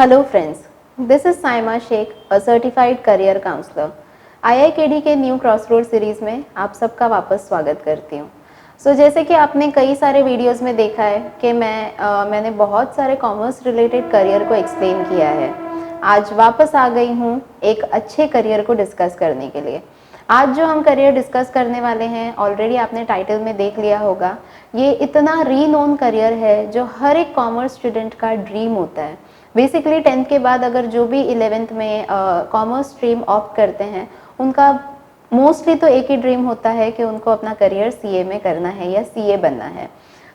Hello friends, this is Saima Sheikh, a certified career counsellor. IIKD के new crossroad series में आप सबका वापस स्वागत करती हूँ। जैसे कि आपने कई सारे वीडियोस में देखा है कि मैंने बहुत सारे कॉमर्स रिलेटेड करियर को एक्सप्लेन किया है। आज वापस आ गई हूँ एक अच्छे करियर को डिस्कस करने के लिए। आज जो हम करियर डिस्कस करने वाले हैं, ऑलरेडी आपने टाइटल में देख लिया होगा, ये इतना रीनोन करियर है जो हर एक कॉमर्स स्टूडेंट का ड्रीम होता है। बेसिकली 10th के बाद अगर जो भी 11th में कॉमर्स स्ट्रीम ऑप्ट करते हैं, उनका मोस्टली तो एक ही ड्रीम होता है कि उनको अपना करियर सीए में करना है या सीए बनना है।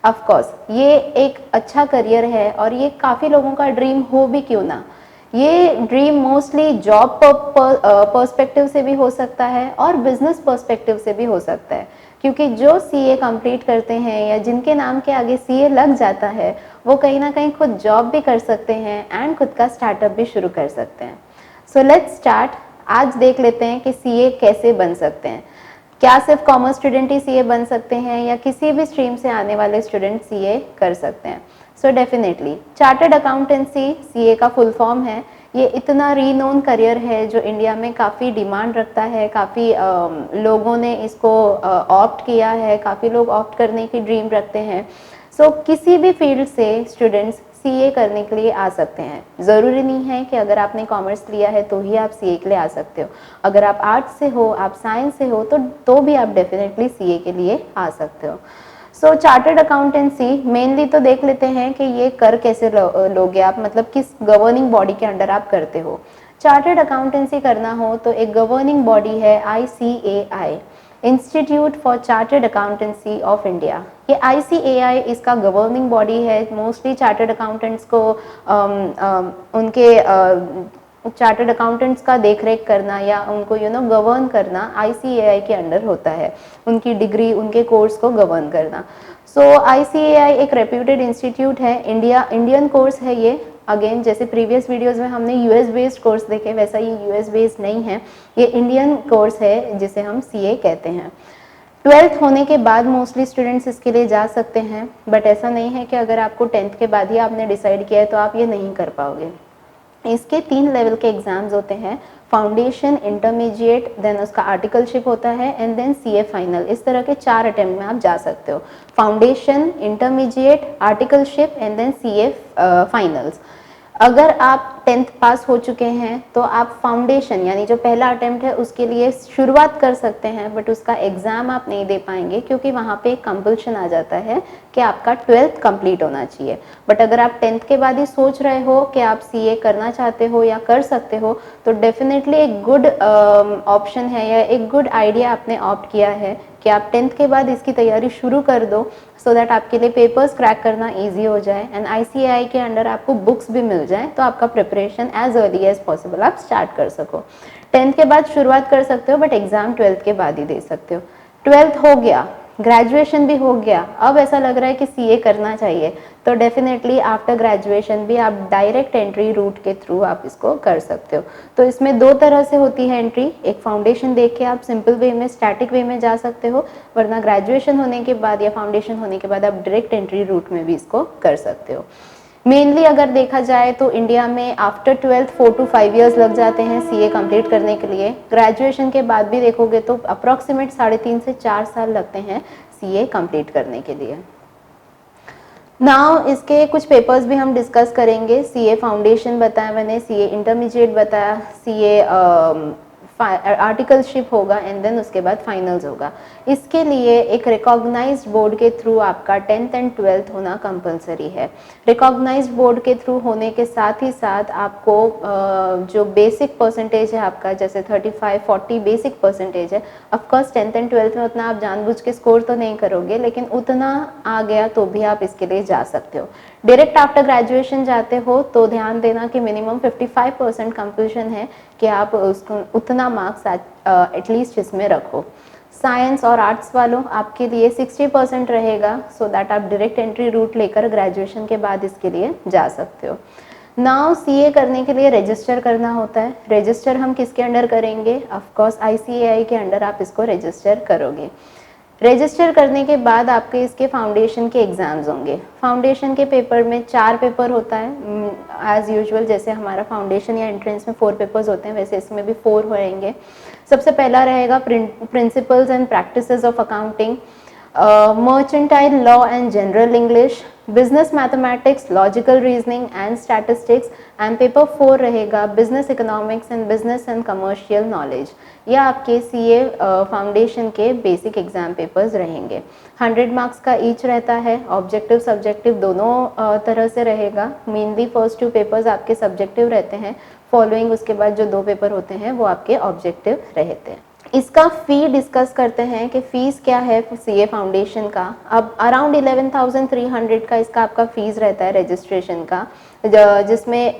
ऑफ कोर्स ये एक अच्छा करियर है और ये काफ़ी लोगों का ड्रीम हो भी क्यों ना। ये ड्रीम मोस्टली जॉब पर्सपेक्टिव से भी हो सकता है और बिजनेस पर्सपेक्टिव से भी हो सकता है, क्योंकि जो सीए कंप्लीट करते हैं या जिनके नाम के आगे सीए लग जाता है, वो कहीं ना कहीं खुद जॉब भी कर सकते हैं एंड खुद का स्टार्टअप भी शुरू कर सकते हैं। So let's start. आज देख लेते हैं कि सीए कैसे बन सकते हैं। क्या सिर्फ कॉमर्स स्टूडेंट ही सीए बन सकते हैं या किसी भी स्ट्रीम से आने वाले स्टूडेंट सीए कर सकते हैं? So definitely chartered accountancy CA का फुल फॉर्म है। ये इतना रीनोन करियर है जो इंडिया में काफ़ी डिमांड रखता है, काफ़ी लोगों ने इसको ऑप्ट किया है, काफ़ी लोग ऑप्ट करने की ड्रीम रखते हैं। किसी भी फील्ड से स्टूडेंट्स सीए करने के लिए आ सकते हैं। ज़रूरी नहीं है कि अगर आपने कॉमर्स लिया है तो ही आप सीए के लिए आ सकते हो। अगर आप आर्ट्स से हो, आप साइंस से हो, तो भी आप डेफिनेटली सीए के लिए आ सकते हो। चार्टर्ड अकाउंटेंसी मेनली तो देख लेते हैं कि ये कर कैसे लोगे आप, मतलब किस गवर्निंग बॉडी के अंडर आप करते हो। चार्टर्ड अकाउंटेंसी करना हो तो एक गवर्निंग बॉडी है ICAI, institute for chartered accountancy of India. ये ICAI इसका गवर्निंग बॉडी है। मोस्टली चार्टर्ड अकाउंटेंट्स को उनके चार्टर्ड अकाउंटेंट्स का देखरेख करना या उनको गवर्न करना ICAI के अंडर होता है। उनकी डिग्री, उनके कोर्स को गवर्न करना। ICAI एक रेप्यूटेड इंस्टीट्यूट है, इंडियन कोर्स है ये। अगेन जैसे प्रीवियस वीडियोस में हमने यूएस बेस्ड कोर्स देखे, वैसा ये यूएस बेस्ड नहीं है, ये इंडियन कोर्स है जिसे हम सीए कहते हैं। 12th होने के बाद मोस्टली स्टूडेंट्स इसके लिए जा सकते हैं, बट ऐसा नहीं है कि अगर आपको 10th के बाद ही आपने डिसाइड किया है तो आप ये नहीं कर पाओगे। इसके 3 लेवल के एग्जाम्स होते हैं, फाउंडेशन, इंटरमीडिएट, देन उसका आर्टिकलशिप होता है एंड देन सीए फाइनल। इस तरह के 4 अटेम्प्ट में आप जा सकते हो, foundation, intermediate, articleship and then CA finals. अगर आप 10th पास हो चुके हैं तो आप फाउंडेशन यानी जो पहला अटेम्प्ट है उसके लिए शुरुआत कर सकते हैं, बट उसका एग्ज़ाम आप नहीं दे पाएंगे क्योंकि वहाँ पे एक कंपल्शन आ जाता है कि आपका 12th कंप्लीट होना चाहिए। बट अगर आप 10th के बाद ही सोच रहे हो कि आप सीए करना चाहते हो या कर सकते हो, तो डेफिनेटली एक गुड ऑप्शन है या एक गुड आइडिया आपने ऑप्ट किया है कि आप 10th के बाद इसकी तैयारी शुरू कर दो, सो दैट आपके लिए पेपर्स क्रैक करना ईजी हो जाए एंड ICAI के अंडर आपको बुक्स भी मिल जाए, तो आपका preparation as early as possible आप स्टार्ट कर सको। 10th के बाद शुरुआत कर सकते हो, बट एग्जाम 12th के बाद ही दे सकते हो। 12th हो गया, ग्रेजुएशन भी हो गया, अब ऐसा लग रहा है कि सीए करना चाहिए, तो डेफिनेटली आफ्टर ग्रेजुएशन भी आप डायरेक्ट एंट्री रूट के थ्रू आप इसको कर सकते हो। तो इसमें 2 तरह से होती है एंट्री, एक फाउंडेशन देख के आप सिंपल वे में, स्टैटिक वे में जा सकते हो, वरना ग्रेजुएशन होने के बाद या फाउंडेशन होने के बाद आप डायरेक्ट एंट्री रूट में भी इसको कर सकते हो। मेनली अगर देखा जाए तो इंडिया में आफ्टर 12th 4 to 5 ईयर्स लग जाते हैं सीए कंप्लीट करने के लिए। ग्रेजुएशन के बाद भी देखोगे तो अप्रॉक्सीमेट 3.5 से 4 साल लगते हैं सीए कंप्लीट करने के लिए। नाउ इसके कुछ पेपर्स भी हम डिस्कस करेंगे। सीए फाउंडेशन बताया मैंने, सीए इंटरमीडिएट बताया, सीए आर्टिकलशिप होगा एंड देन उसके बाद फाइनल्स होगा। इसके लिए एक रिकॉग्नाइज्ड बोर्ड के थ्रू आपका 10th एंड 12th होना कंपलसरी है। रिकॉग्नाइज्ड बोर्ड के थ्रू होने के साथ ही साथ आपको जो बेसिक परसेंटेज है आपका, जैसे 35-40 बेसिक परसेंटेज है, ऑफकोर्स 10th एंड 12th में उतना आप जानबूझ के स्कोर तो नहीं करोगे, लेकिन उतना आ गया तो भी आप इसके लिए जा सकते हो। डायरेक्ट आफ्टर ग्रेजुएशन जाते हो तो ध्यान देना कि मिनिमम 55% कंप्लीशन है कि आप उसको उतना मार्क्स एटलीस्ट इसमें रखो। साइंस और आर्ट्स वालों आपके लिए 60% रहेगा, सो दैट आप डायरेक्ट एंट्री रूट लेकर ग्रेजुएशन के बाद इसके लिए जा सकते हो। नाउ सीए करने के लिए रजिस्टर करना होता है। रजिस्टर हम किसके अंडर करेंगे? ऑफ कोर्स ICAI के अंडर आप इसको रजिस्टर करोगे। रजिस्टर करने के बाद आपके इसके फाउंडेशन के एग्ज़ाम्स होंगे। फाउंडेशन के पेपर में 4 पेपर होता है एज़ यूजुअल, जैसे हमारा फाउंडेशन या एंट्रेंस में 4 पेपर्स होते हैं वैसे इसमें भी 4 होंगे। सबसे पहला रहेगा principles and practices of accounting, mercantile law and general English, business mathematics, logical reasoning and statistics, and paper 4 रहेगा business economics and business and commercial knowledge। यह आपके CA फाउंडेशन के बेसिक एग्जाम पेपर्स रहेंगे। 100 मार्क्स का each रहता है, objective subjective दोनों तरह से रहेगा। मेनली फर्स्ट 2 पेपर्स आपके सब्जेक्टिव रहते हैं, फॉलोइंग उसके बाद जो 2 पेपर होते हैं वो आपके ऑब्जेक्टिव रहते हैं। इसका फ़ी डिस्कस करते हैं कि फ़ीस क्या है CA फाउंडेशन का। अब अराउंड 11,300 का इसका आपका फ़ीस रहता है रजिस्ट्रेशन का, जिसमें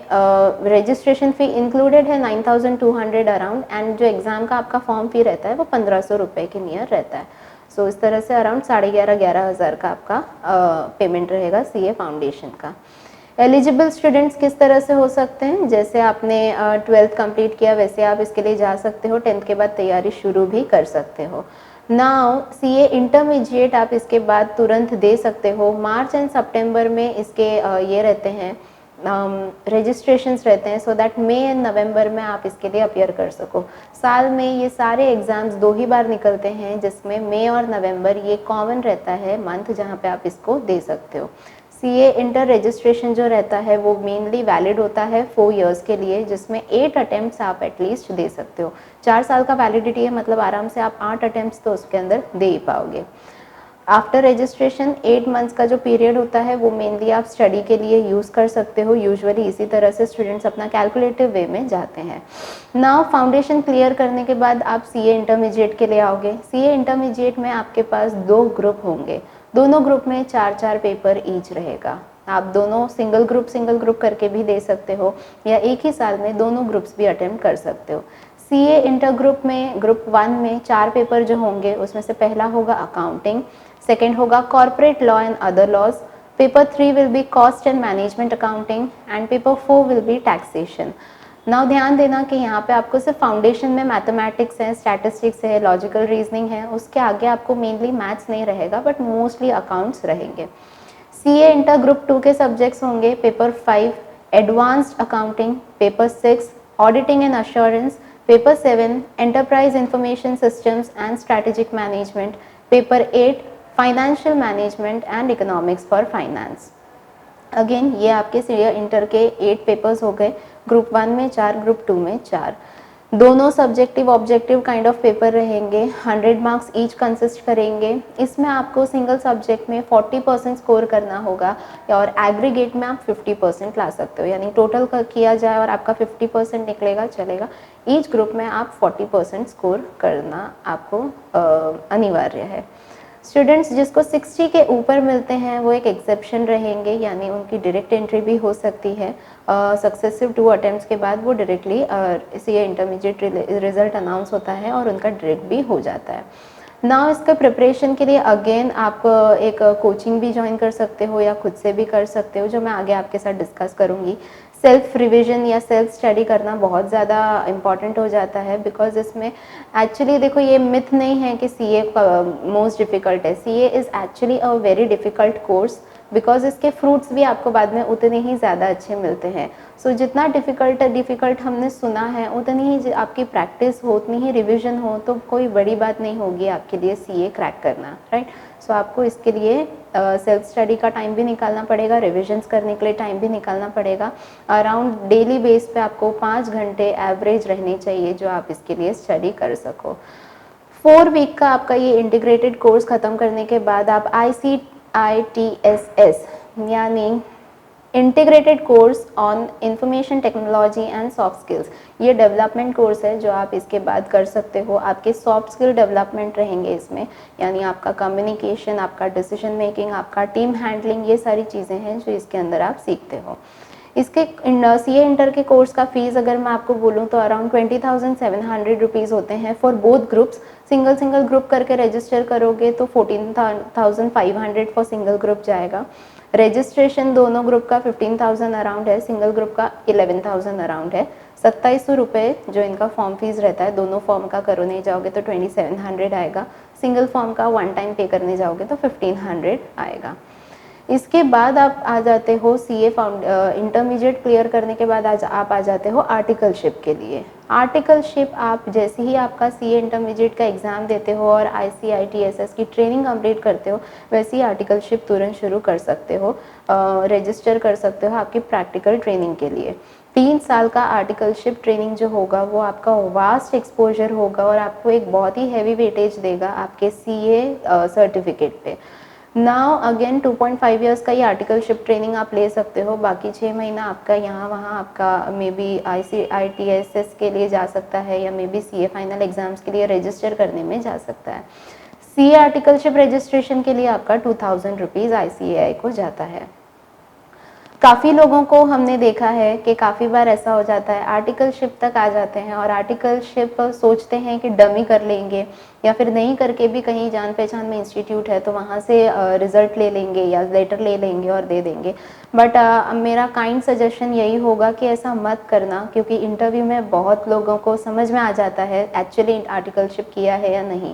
रजिस्ट्रेशन फ़ी इंक्लूडेड है 9,200 अराउंड, एंड जो एग्ज़ाम का आपका फॉर्म फ़ी रहता है वो 1,500 रुपये के नियर रहता है। सो इस तरह से अराउंड 11,500 हज़ार का आपका पेमेंट रहेगा CA फाउंडेशन का। एलिजिबल स्टूडेंट्स किस तरह से हो सकते हैं, जैसे आपने 12th कंप्लीट किया वैसे आप इसके लिए जा सकते हो, 10th के बाद तैयारी शुरू भी कर सकते हो। नाउ CA इंटरमीडिएट आप इसके बाद तुरंत दे सकते हो। मार्च एंड सितंबर में इसके ये रहते हैं रजिस्ट्रेशंस रहते हैं, so that May and November में आप इसके लिए अपियर कर सको। साल में ये सारे एग्ज़ाम्स 2 ही बार निकलते हैं, जिसमें मई और नवंबर ये कॉमन रहता है मंथ जहाँ पे आप इसको दे सकते हो। CA इंटर रजिस्ट्रेशन जो रहता है वो मेनली वैलिड होता है 4 इयर्स के लिए, जिसमें 8 अटेम्प्ट्स आप एटलीस्ट दे सकते हो। 4 साल का वैलिडिटी है, मतलब आराम से आप 8 अटेम्प्ट्स तो उसके अंदर दे ही पाओगे। आफ्टर रजिस्ट्रेशन 8 मंथ्स का जो पीरियड होता है वो मेनली आप स्टडी के लिए यूज़ कर सकते हो। यूजुअली इसी तरह से स्टूडेंट्स अपना कैलकुलेटिव वे में जाते हैं। नाउ फाउंडेशन क्लियर करने के बाद आप CA इंटरमीडिएट के लिए आओगे। CA इंटरमीडिएट में आपके पास 2 ग्रुप होंगे, दोनों ग्रुप में 4-4 पेपर ईच रहेगा। आप दोनों सिंगल ग्रुप करके भी दे सकते हो, या एक ही साल में दोनों ग्रुप्स भी अटेम्प्ट कर सकते हो। CA इंटर ग्रुप में ग्रुप 1 में 4 पेपर जो होंगे उसमें से पहला होगा अकाउंटिंग, सेकेंड होगा corporate law and other laws, paper 3 will be cost and management accounting, and paper 4 will be taxation. Now ध्यान देना कि यहाँ पे आपको सिर्फ फाउंडेशन में मैथमेटिक्स है, स्टैटिस्टिक्स है, लॉजिकल रीजनिंग है, उसके आगे आपको मेनली मैथ्स नहीं रहेगा बट मोस्टली अकाउंट्स रहेंगे। CA इंटर ग्रुप 2 के सब्जेक्ट्स होंगे paper 5 advanced accounting, paper 6 auditing and assurance, paper 7 enterprise information systems and strategic management, paper 8 financial management and economics for finance. Again ये आपके CA inter के 8 papers हो गए, group 1 में 4, group 2 में 4। दोनों subjective objective kind of paper रहेंगे, 100 marks each consist करेंगे। इसमें आपको सिंगल सब्जेक्ट में 40% स्कोर करना होगा, और एग्रीगेट में आप 50% ला सकते हो, यानी टोटल किया जाए और आपका 50% निकलेगा चलेगा। ईच ग्रुप में आप 40% स्कोर करना आपको अनिवार्य है। स्टूडेंट्स जिसको 60 के ऊपर मिलते हैं वो एक एक्सेप्शन रहेंगे, यानी उनकी डायरेक्ट एंट्री भी हो सकती है। सक्सेसिव 2 अटेम्प्ट्स के बाद वो directly CA intermediate result announce होता है और उनका डायरेक्ट भी हो जाता है। नाउ इसका प्रिपरेशन के लिए अगेन आप एक कोचिंग भी ज्वाइन कर सकते हो या खुद से भी कर सकते हो, जो मैं आगे आपके साथ डिस्कस करूँगी। सेल्फ रिविजन या सेल्फ स्टडी करना बहुत ज़्यादा इम्पॉर्टेंट हो जाता है, बिकॉज इसमें एक्चुअली देखो ये मिथ नहीं है कि CA मोस्ट डिफ़िकल्ट है। CA is actually a very difficult course, because इसके फ्रूट्स भी आपको बाद में उतने ही ज़्यादा अच्छे मिलते हैं। सो जितना डिफ़िकल्ट हमने सुना है उतनी ही आपकी प्रैक्टिस हो, उतनी ही रिविजन हो तो कोई बड़ी बात नहीं होगी आपके लिए CA क्रैक करना, राइट। सो आपको इसके लिए सेल्फ स्टडी का टाइम भी निकालना पड़ेगा, रिविजन्स करने के लिए टाइम भी निकालना पड़ेगा। अराउंड डेली बेस पे आपको 5 घंटे एवरेज रहने चाहिए जो आप इसके लिए स्टडी कर सको। 4 वीक का आपका ये इंटीग्रेटेड कोर्स ख़त्म करने के बाद आप ICITSS यानी integrated course on information technology and soft skills, ये डेवलपमेंट कोर्स है जो आप इसके बाद कर सकते हो। आपके सॉफ्ट स्किल डेवलपमेंट रहेंगे इसमें, यानी आपका कम्युनिकेशन, आपका डिसीजन मेकिंग, आपका टीम हैंडलिंग, ये सारी चीज़ें हैं जो इसके अंदर आप सीखते हो। इसके CA इंटर के कोर्स का फीस अगर मैं आपको बोलूँ तो अराउंड 20,700 रुपीज़ होते हैं for both groups. Single group करके रजिस्टर करोगे तो 14,500 फॉर सिंगल ग्रुप जाएगा। रजिस्ट्रेशन दोनों ग्रुप का 15,000 अराउंड है, सिंगल ग्रुप का 11,000 अराउंड है। 2700 रुपये जो इनका फॉर्म फीस रहता है, दोनों फॉर्म का करने जाओगे तो 2700 आएगा, सिंगल फॉर्म का वन टाइम पे करने जाओगे तो 1500 आएगा। इसके बाद आप आ जाते हो सीए इंटरमीडिएट क्लियर करने के बाद आप आ जाते हो आर्टिकलशिप के लिए। आर्टिकलशिप आप जैसे ही आपका सीए इंटरमीडिएट का एग्ज़ाम देते हो और ICITSS की ट्रेनिंग कंप्लीट करते हो, वैसे ही आर्टिकलशिप तुरंत शुरू कर सकते हो, रजिस्टर कर सकते हो आपकी प्रैक्टिकल ट्रेनिंग के लिए। 3 साल का आर्टिकलशिप ट्रेनिंग जो होगा वो आपका वास्ट एक्सपोजर होगा और आपको एक बहुत ही हैवी वेटेज देगा आपके सीए सर्टिफिकेट पे। नाउ अगेन 2.5 इयर्स का ये आर्टिकलशिप ट्रेनिंग आप ले सकते हो, बाकी 6 महीना आपका यहाँ वहाँ आपका मे बी ICITSS के लिए जा सकता है या may be CA final exams के लिए रजिस्टर करने में जा सकता है। CA आर्टिकलशिप रजिस्ट्रेशन के लिए आपका 2000 रुपीज़ ICAI को जाता है। काफ़ी लोगों को हमने देखा है कि काफ़ी बार ऐसा हो जाता है, आर्टिकलशिप तक आ जाते हैं और आर्टिकलशिप सोचते हैं कि डमी कर लेंगे या फिर नहीं करके भी कहीं जान पहचान में इंस्टीट्यूट है तो वहाँ से रिज़ल्ट ले लेंगे या लेटर ले लेंगे और दे देंगे। बट मेरा काइंड सजेशन यही होगा कि ऐसा मत करना, क्योंकि इंटरव्यू में बहुत लोगों को समझ में आ जाता है एक्चुअली आर्टिकलशिप किया है या नहीं।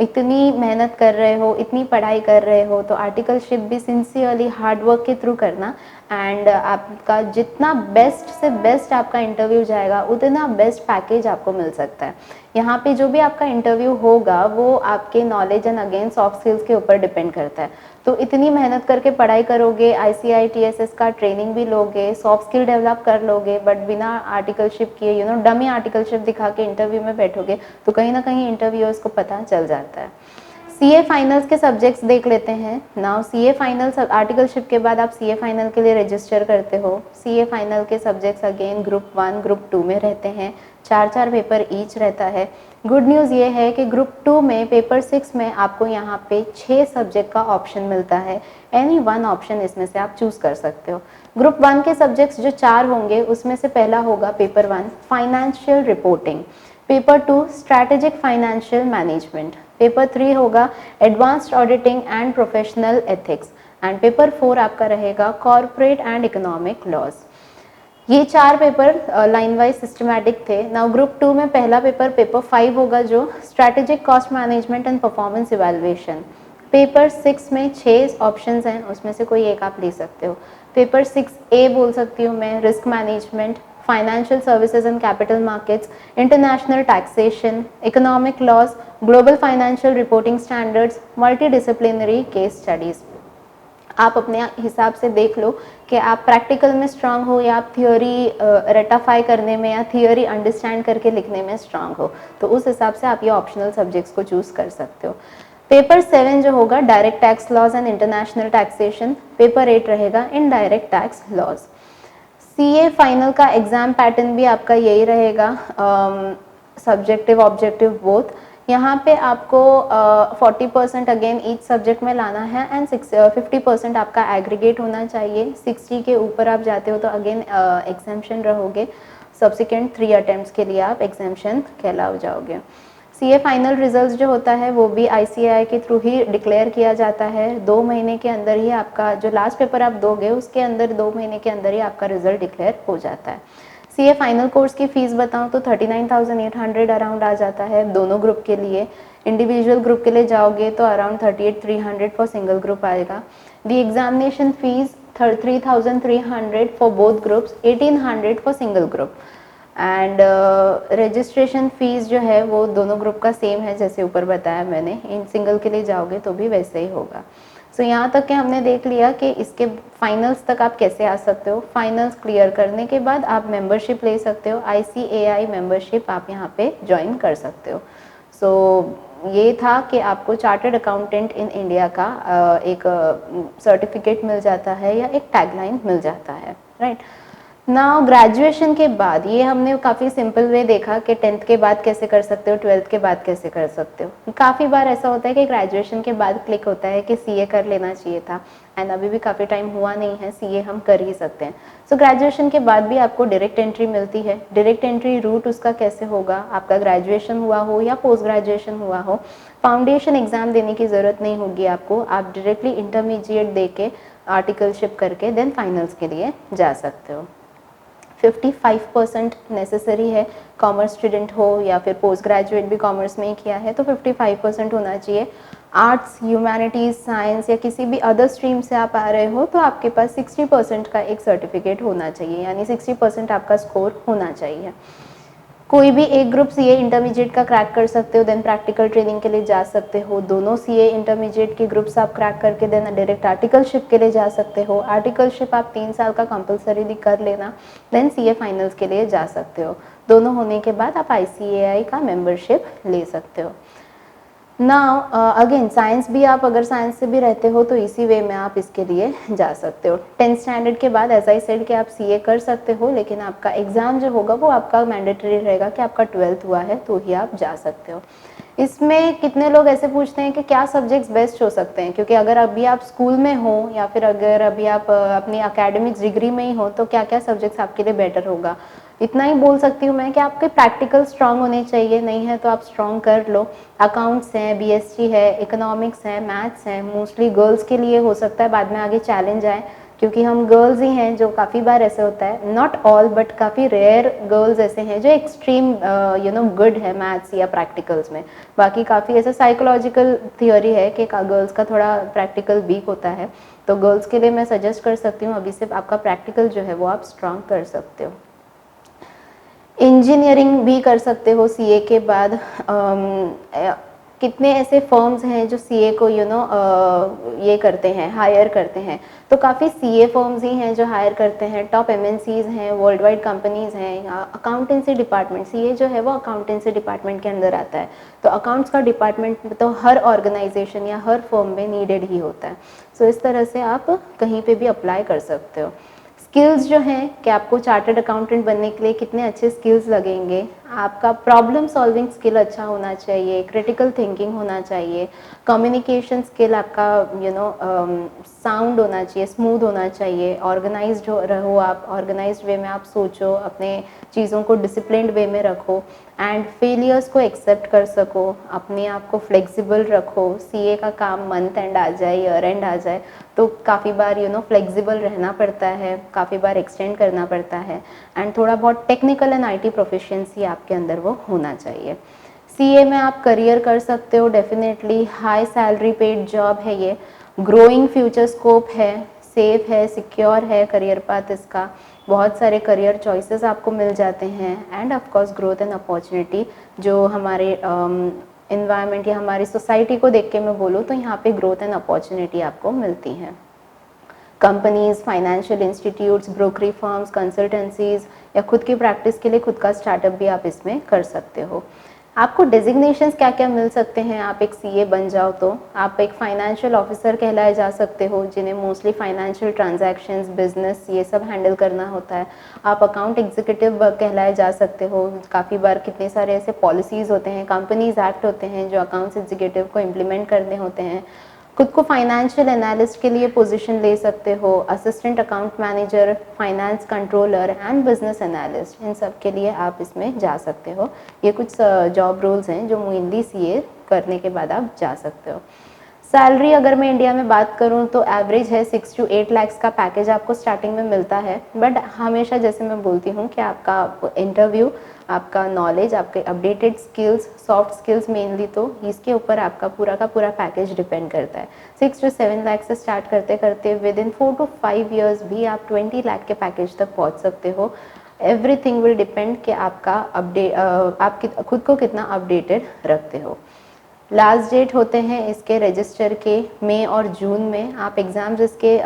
इतनी मेहनत कर रहे हो, इतनी पढ़ाई कर रहे हो, तो आर्टिकलशिप भी सिंसियरली हार्ड वर्क के थ्रू करना एंड आपका जितना बेस्ट से बेस्ट आपका इंटरव्यू जाएगा उतना बेस्ट पैकेज आपको मिल सकता है। यहाँ पे जो भी आपका इंटरव्यू होगा वो आपके knowledge and again soft skills के ऊपर डिपेंड करता है। तो इतनी मेहनत करके पढ़ाई करोगे, ICITSS का ट्रेनिंग भी लोगे, सॉफ्ट स्किल डेवलप कर लोगे, बट बिना आर्टिकलशिप किए डमी आर्टिकलशिप दिखा के इंटरव्यू में बैठोगे तो कहीं ना कहीं इंटरव्यूअर्स को पता चल जाता है। CA फाइनल्स के सब्जेक्ट्स देख लेते हैं। नाउ CA फाइनल्स आर्टिकलशिप के बाद आप CA फाइनल के लिए रजिस्टर करते हो। CA फाइनल के सब्जेक्ट्स अगेन ग्रुप 1 ग्रुप 2 में रहते हैं, 4-4 पेपर ईच रहता है। गुड न्यूज़ ये है कि ग्रुप 2 में पेपर 6 में आपको यहाँ पे 6 सब्जेक्ट का ऑप्शन मिलता है, एनी वन ऑप्शन इसमें से आप चूज़ कर सकते हो। ग्रुप 1 के सब्जेक्ट्स जो 4 होंगे उसमें से पहला होगा paper 1 financial reporting, paper 2 strategic financial management, paper 3 होगा advanced auditing and professional ethics and paper 4 आपका रहेगा कॉर्पोरेट एंड इकोनॉमिक लॉज। ये 4 पेपर लाइन वाइज सिस्टमैटिक थे। नाउ ग्रुप 2 में पहला पेपर 5 होगा जो strategic cost management and performance evaluation. Paper 6 में 6 ऑप्शंस हैं, उसमें से कोई एक आप ले सकते हो। पेपर 6A बोल सकती हूँ मैं, risk management, financial services and capital markets, international taxation, economic laws, global financial reporting standards, multidisciplinary case studies. आप अपने हिसाब से देख लो कि आप प्रैक्टिकल में स्ट्रांग हो या आप थियोरी रेटाफाई करने में या थियोरी अंडरस्टैंड करके लिखने में स्ट्रांग हो, तो उस हिसाब से आप ये ऑप्शनल सब्जेक्ट्स को चूज़ कर सकते हो। पेपर 7 जो होगा direct tax laws and international taxation, paper 8 रहेगा indirect tax laws. CA final का एग्ज़ाम पैटर्न भी आपका यही रहेगा, सब्जेक्टिव ऑब्जेक्टिव बोथ। यहाँ पे आपको 40% अगेन ईच सब्जेक्ट में लाना है एंड 50% आपका एग्रीगेट होना चाहिए। 60 के ऊपर आप जाते हो तो अगेन एग्जाम्शन रहोगे, सब्सिक्वेंट 3 अटेम्प्ट्स के लिए आप एग्जाम्शन कहलाओ जाओगे। CA फाइनल रिजल्ट्स जो होता है वो भी ICAI के थ्रू ही डिक्लेयर किया जाता है। 2 महीने के अंदर ही आपका जो लास्ट पेपर आप दोगे उसके अंदर 2 महीने के अंदर ही आपका रिजल्ट डिक्लेयर हो जाता है। CA फाइनल कोर्स की फ़ीस बताऊं तो 39,800 अराउंड आ जाता है दोनों ग्रुप के लिए। इंडिविजुअल ग्रुप के लिए जाओगे तो अराउंड 38,300 फॉर सिंगल ग्रुप आएगा। दी examination fees 3,300 for both groups, 1,800 for single group and registration fees जो है वो दोनों ग्रुप का सेम है जैसे ऊपर बताया मैंने। इन सिंगल के लिए जाओगे तो भी वैसे ही होगा। सो यहाँ तक कि हमने देख लिया कि इसके फाइनल्स तक आप कैसे आ सकते हो। फाइनल्स क्लियर करने के बाद आप मेंबरशिप ले सकते हो, ICAI मेंबरशिप आप यहाँ पे ज्वाइन कर सकते हो। सो ये था कि आपको चार्टर्ड अकाउंटेंट इन इंडिया का एक सर्टिफिकेट मिल जाता है या एक टैगलाइन मिल जाता है, राइट। नाउ ग्रेजुएशन के बाद ये हमने काफ़ी सिंपल वे देखा कि 10th के बाद कैसे कर सकते हो, 12th के बाद कैसे कर सकते हो। काफ़ी बार ऐसा होता है कि ग्रेजुएशन के बाद क्लिक होता है कि CA कर लेना चाहिए था एंड अभी भी काफ़ी टाइम हुआ नहीं है, CA हम कर ही सकते हैं। सो ग्रेजुएशन के बाद भी आपको डायरेक्ट एंट्री मिलती है। डायरेक्ट एंट्री रूट उसका कैसे होगा, आपका ग्रेजुएशन हुआ हो या पोस्ट ग्रेजुएशन हुआ हो, फाउंडेशन एग्ज़ाम देने की ज़रूरत नहीं होगी आपको। आप डायरेक्टली इंटरमीडिएट दे के आर्टिकलशिप करके देन फाइनल्स के लिए जा सकते हो। 55% नेसेसरी है, कॉमर्स स्टूडेंट हो या फिर पोस्ट ग्रेजुएट भी कॉमर्स में ही किया है तो 55% होना चाहिए। आर्ट्स, ह्यूमैनिटीज़, साइंस या किसी भी अदर स्ट्रीम से आप आ रहे हो तो आपके पास 60% का एक सर्टिफिकेट होना चाहिए, यानी 60% आपका स्कोर होना चाहिए। कोई भी एक ग्रुप सीए इंटरमीडिएट का क्रैक कर सकते हो, देन प्रैक्टिकल ट्रेनिंग के लिए जा सकते हो। दोनों सीए इंटरमीडिएट के ग्रुप्स आप क्रैक करके देन डायरेक्ट आर्टिकलशिप के लिए जा सकते हो। आर्टिकलशिप आप 3 साल का कंपलसरीली कर लेना, देन सीए फाइनल्स के लिए जा सकते हो। दोनों होने के बाद आप आईसीएआई का मेंबरशिप ले सकते हो। नाउ अगेन साइंस भी, आप अगर साइंस से भी रहते हो तो इसी वे में आप इसके लिए जा सकते हो। 10th स्टैंडर्ड के बाद एज आई सेड कि आप सीए कर सकते हो, लेकिन आपका एग्ज़ाम जो होगा वो आपका मैंडेटरी रहेगा कि आपका 12th हुआ है तो ही आप जा सकते हो। इसमें कितने लोग ऐसे पूछते हैं कि क्या सब्जेक्ट्स बेस्ट हो सकते हैं, क्योंकि अगर अभी आप स्कूल में हो या फिर अगर अभी आप अपनी एकेडमिक्स डिग्री में ही हो तो क्या क्या सब्जेक्ट्स आपके लिए बेटर होगा। इतना ही बोल सकती हूँ मैं कि आपके प्रैक्टिकल स्ट्रांग होने चाहिए, नहीं है तो आप स्ट्रांग कर लो। अकाउंट्स हैं, बीएससी है, इकोनॉमिक्स है, मैथ्स हैं, मोस्टली गर्ल्स के लिए हो सकता है बाद में आगे चैलेंज आए, क्योंकि हम गर्ल्स ही हैं जो काफ़ी बार ऐसे होता है, नॉट ऑल बट काफ़ी रेयर गर्ल्स ऐसे हैं जो एक्सट्रीम गुड है मैथ्स या प्रैक्टिकल्स में। बाकी काफ़ी ऐसा साइकोलॉजिकल थियोरी है कि गर्ल्स का थोड़ा प्रैक्टिकल वीक होता है, तो गर्ल्स के लिए मैं सजेस्ट कर सकती हूँ अभी से आपका प्रैक्टिकल जो है वो आप स्ट्रांग कर सकते हो। इंजीनियरिंग भी कर सकते हो सीए के बाद। कितने ऐसे फर्म्स हैं जो सीए को ये करते हैं, हायर करते हैं, तो काफ़ी सीए फर्म्स ही हैं जो हायर करते हैं। टॉप एमएनसीज हैं, वर्ल्ड वाइड कंपनीज हैं। अकाउंटेंसी डिपार्टमेंट, सीए जो है वो अकाउंटेंसी डिपार्टमेंट के अंदर आता है, तो अकाउंट्स का डिपार्टमेंट तो हर ऑर्गेनाइजेशन या हर फर्म में नीडेड ही होता है। सो इस तरह से आप कहीं पे भी अप्लाई कर सकते हो। स्किल्स जो हैं कि आपको चार्टर्ड अकाउंटेंट बनने के लिए कितने अच्छे स्किल्स लगेंगे, आपका प्रॉब्लम सॉल्विंग स्किल अच्छा होना चाहिए, क्रिटिकल थिंकिंग होना चाहिए, कम्युनिकेशन स्किल आपका साउंड होना चाहिए, स्मूथ होना चाहिए, ऑर्गेनाइज्ड रहो आप, ऑर्गेनाइज्ड वे में आप सोचो, अपने चीज़ों को डिसिप्लिन्ड वे में रखो एंड फेलियर्स को एक्सेप्ट कर सको, अपने आप को फ्लेक्सिबल रखो। सीए का काम मंथ एंड आ जाए, ईयर एंड आ जाए तो काफ़ी बार फ्लेक्सिबल रहना पड़ता है, काफ़ी बार एक्सटेंड करना पड़ता है एंड थोड़ा बहुत टेक्निकल एंड आईटी प्रोफिशिएंसी आपके अंदर वो होना चाहिए। सीए में आप करियर कर सकते हो definitely, high salary paid job है ये, ग्रोइंग फ्यूचर स्कोप है, सेफ है, सिक्योर है करियर पाथ इसका, बहुत सारे करियर चॉइसेस आपको मिल जाते हैं end of course growth and opportunity जो हमारे इन्वायरमेंट या हमारी सोसाइटी को देख के मैं बोलूँ तो यहाँ पे ग्रोथ एंड अपॉर्चुनिटी आपको मिलती हैं। Companies, financial institutes, brokerage firms, consultancies या खुद की प्रैक्टिस के लिए खुद का स्टार्टअप भी आप इसमें कर सकते हो। आपको डेजिग्नेशंस क्या क्या मिल सकते हैं, आप एक सीए बन जाओ तो आप एक फाइनेंशियल ऑफिसर कहलाए जा सकते हो, जिन्हें मोस्टली फाइनेंशियल ट्रांजैक्शंस, बिजनेस ये सब हैंडल करना होता है। आप अकाउंट एग्जीक्यूटिव कहलाए जा सकते हो, काफ़ी बार कितने सारे ऐसे पॉलिसीज़ होते हैं, कंपनीज एक्ट होते हैं जो अकाउंट्स एग्जीक्यूटिव को इम्प्लीमेंट करने होते हैं। खुद को फाइनेंशियल एनालिस्ट के लिए पोजीशन ले सकते हो, assistant account manager, finance controller and business analyst, इन सब के लिए आप इसमें जा सकते हो। ये कुछ जॉब रोल्स हैं जो मेनली सीए करने के बाद आप जा सकते हो। सैलरी अगर मैं इंडिया में बात करूं तो एवरेज है 6 to 8 लाख का पैकेज आपको स्टार्टिंग में मिलता है, बट हमेशा जैसे मैं बोलती हूं कि आपका इंटरव्यू, आपका नॉलेज, आपके updated skills, soft skills mainly, तो इसके ऊपर आपका पूरा का पूरा पैकेज डिपेंड करता है। 6 to 7 लाख से स्टार्ट करते करते विद इन 4 to 5 ईयर्स भी आप 20 लाख के पैकेज तक पहुँच सकते हो। एवरीथिंग विल डिपेंड कि आपका आप खुद को कितना अपडेटेड रखते हो। लास्ट डेट होते हैं इसके रजिस्टर के मई और जून में, आप एग्ज़ाम्स इसके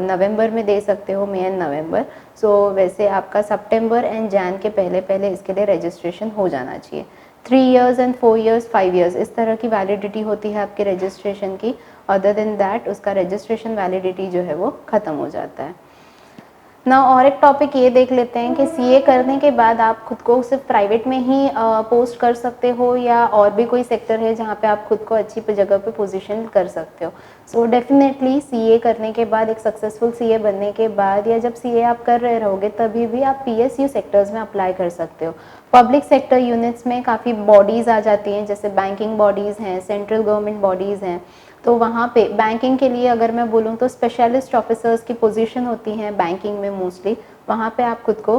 नवंबर में दे सकते हो, मई एंड नवंबर। सो वैसे आपका सितंबर एंड जैन के पहले पहले इसके लिए रजिस्ट्रेशन हो जाना चाहिए। 3 इयर्स एंड 4 इयर्स, 5 इयर्स इस तरह की वैलिडिटी होती है आपके रजिस्ट्रेशन की। अदर देन दैट उसका रजिस्ट्रेशन वैलिडिटी जो है वो ख़त्म हो जाता है ना। और एक टॉपिक ये देख लेते हैं कि सीए करने के बाद आप खुद को सिर्फ प्राइवेट में ही पोस्ट कर सकते हो या और भी कोई सेक्टर है जहाँ पे आप खुद को अच्छी जगह पे पोजीशन कर सकते हो। सो डेफिनेटली सीए करने के बाद, एक सक्सेसफुल सीए बनने के बाद या जब सीए आप कर रहे रहोगे तभी भी आप पीएसयू सेक्टर्स में अप्लाई कर सकते हो। पब्लिक सेक्टर यूनिट्स में काफ़ी बॉडीज़ आ जाती हैं, जैसे बैंकिंग बॉडीज़ हैं, सेंट्रल गवर्नमेंट बॉडीज़ हैं, तो वहाँ पे बैंकिंग के लिए अगर मैं बोलूँ तो स्पेशलिस्ट ऑफिसर्स की पोजीशन होती हैं बैंकिंग में मोस्टली, वहाँ पे आप खुद को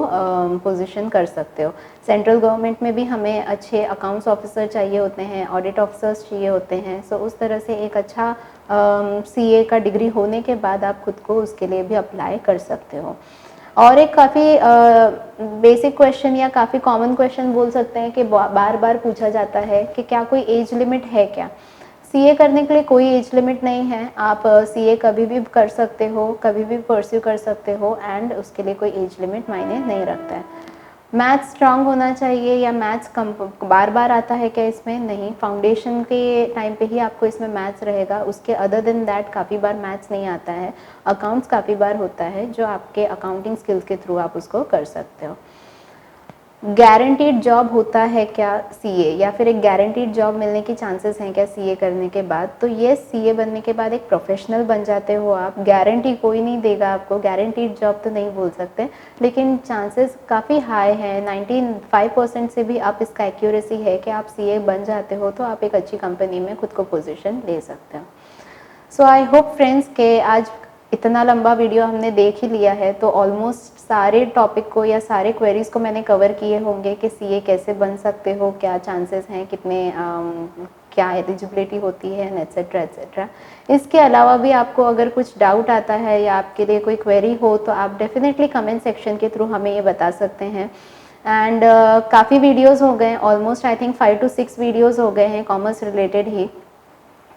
पोजीशन कर सकते हो। सेंट्रल गवर्नमेंट में भी हमें अच्छे अकाउंट्स ऑफिसर चाहिए होते हैं, ऑडिट ऑफिसर्स चाहिए होते हैं। सो उस तरह से एक अच्छा सीए का डिग्री होने के बाद आप खुद को उसके लिए भी अप्लाई कर सकते हो। और एक काफ़ी बेसिक क्वेश्चन या काफ़ी कॉमन क्वेश्चन बोल सकते हैं कि बार बार पूछा जाता है कि क्या कोई एज लिमिट है क्या। सीए करने के लिए कोई एज लिमिट नहीं है, आप सीए कभी भी कर सकते हो, कभी भी परस्यू कर सकते हो, एंड उसके लिए कोई एज लिमिट मायने नहीं रखता है। मैथ्स स्ट्रांग होना चाहिए या मैथ्स कम बार बार आता है क्या इसमें? नहीं, फाउंडेशन के टाइम पे ही आपको इसमें मैथ्स रहेगा, उसके अदर देन दैट काफ़ी बार मैथ्स नहीं आता है। अकाउंट्स काफ़ी बार होता है जो आपके अकाउंटिंग स्किल्स के थ्रू आप उसको कर सकते हो। गारंटीड जॉब होता है क्या सीए, या फिर एक गारंटीड जॉब मिलने की चांसेस हैं क्या सीए करने के बाद? तो ये सीए बनने के बाद एक प्रोफेशनल बन जाते हो आप। गारंटी कोई नहीं देगा आपको, गारंटीड जॉब तो नहीं बोल सकते, लेकिन चांसेस काफ़ी हाई हैं। 95% से भी आप इसका एक्यूरेसी है कि आप सीए बन जाते हो तो आप एक अच्छी कंपनी में खुद को पोजीशन ले सकते हो। सो आई होप फ्रेंड्स के आज इतना लंबा वीडियो हमने देख ही लिया है, तो ऑलमोस्ट सारे टॉपिक को या सारे क्वेरीज को मैंने कवर किए होंगे कि सीए कैसे बन सकते हो, क्या चांसेस हैं, कितने क्या एलिजिबिलिटी होती है, एट्सेट्रा एट्सेट्रा। इसके अलावा भी आपको अगर कुछ डाउट आता है या आपके लिए कोई क्वेरी हो तो आप डेफिनेटली कमेंट सेक्शन के थ्रू हमें ये बता सकते हैं। एंड काफ़ी वीडियोज़ हो गए, almost I think 5 to 6 videos हो गए हैं कॉमर्स रिलेटेड ही।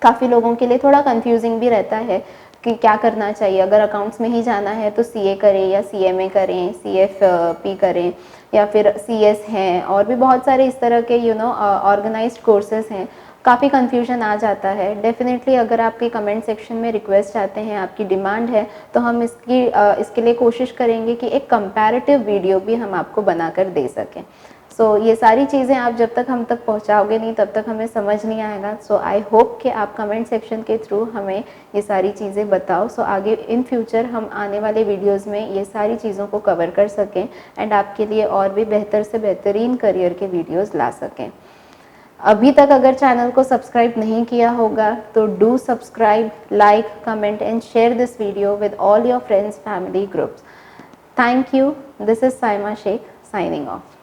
काफ़ी लोगों के लिए थोड़ा कंफ्यूजिंग भी रहता है कि क्या करना चाहिए, अगर अकाउंट्स में ही जाना है तो सीए करें या सीएमए करें, सीएफपी करें, या फिर सीएस हैं, और भी बहुत सारे इस तरह के ऑर्गेनाइज्ड कोर्सेज हैं। काफ़ी कंफ्यूजन आ जाता है। डेफिनेटली अगर आपके कमेंट सेक्शन में रिक्वेस्ट आते हैं, आपकी डिमांड है, तो हम इसके लिए कोशिश करेंगे कि एक कंपैरेटिव वीडियो भी हम आपको बनाकर दे सकें। सो ये सारी चीज़ें आप जब तक हम तक पहुंचाओगे नहीं तब तक हमें समझ नहीं आएगा। सो आई होप कि आप कमेंट सेक्शन के थ्रू हमें ये सारी चीज़ें बताओ, सो आगे इन फ्यूचर हम आने वाले वीडियोस में ये सारी चीज़ों को कवर कर सकें एंड आपके लिए और भी बेहतर से बेहतरीन करियर के वीडियोस ला सकें। अभी तक अगर चैनल को सब्सक्राइब नहीं किया होगा तो do subscribe, like, comment and share this video with all your friends, family, groups. Thank you. This is Saima Shaikh signing of.